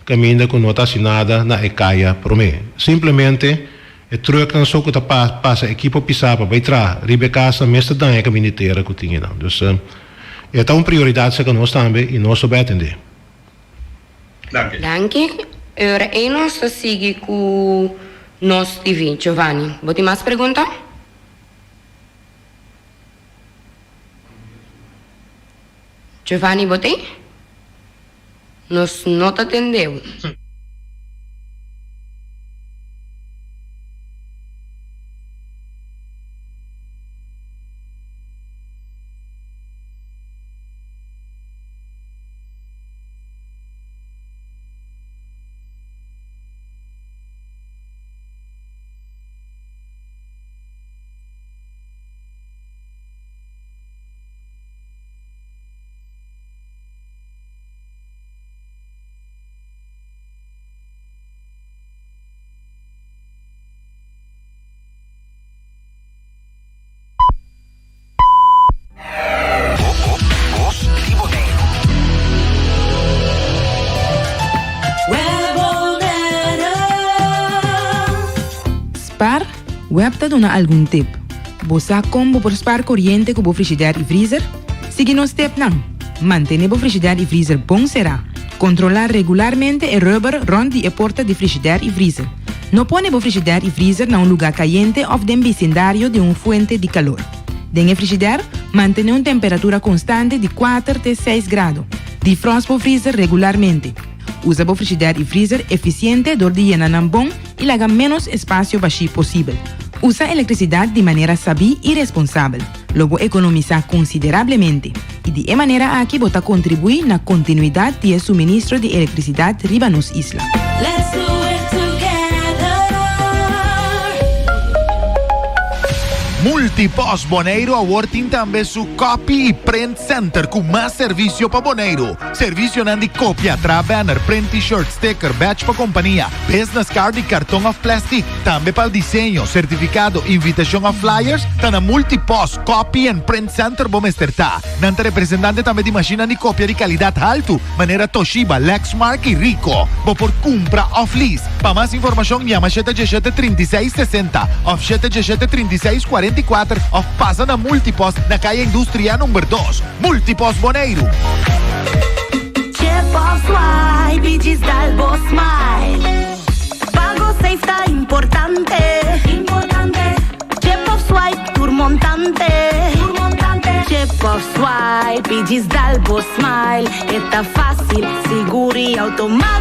caminha com nota assinada na ECAIA para mim. Simplesmente é truque não só que tá passa equipe pisapa vai tra ribe casa mestre dan é caminiteira que tinha não. Dus é tá uma prioridade que nós também e nós só vai atender. Danke. Ora e nós sigue com nós TV Giovanni. Você mais pergunta? Giovanni, você? Nós não te atendeu. Web te dona algum tip. Bosa como por spar corriente com o frigideira e freezer? Siga nos tip não. Mantenha o frigideira e freezer bom será. Controlar regularmente o rubber rond a porta de frigideira e freezer. Não põe o frigideira e freezer em lugar caliente ou em vecindário de uma fonte de calor. Dentro do frigideira, mantenha uma temperatura constante de 4 a 6 graus. Defrost o freezer regularmente. Usa o frigideira e freezer eficiente donde llenan bom e laga menos espaço vazio possível. Usa eletricidade de maneira sabia e responsável. Logo economiza consideravelmente. E de maneira a que bota contribuir na continuidade de suministro de eletricidade riba nos isla. Let's do it together. Multipos Boneiro awarding também su copy e print center com mais serviço para Boneiro. Serviço de cópia, tra banner, print t-shirt, sticker, badge para companhia, business card e cartão of plastic. Também para desenho, certificado, invitation of flyers. Tá na Multipos Copy and Print Center Bomesterta. Nanta representante também de máquina de cópia de qualidade alto, maneira Toshiba, Lexmark e Rico. Bo por compra of lease. Para mais informação, chama 717-3660 ou 717-3644 ou passa na Multipos na Caia Indústria número 2. Multipos Boneiro. Cepos Swipe digital Boss Smile. Pago safe está importante. Cepos Swipe turmontante. Cepos Swipe digital Boss Smile. Está fácil, seguro e automático.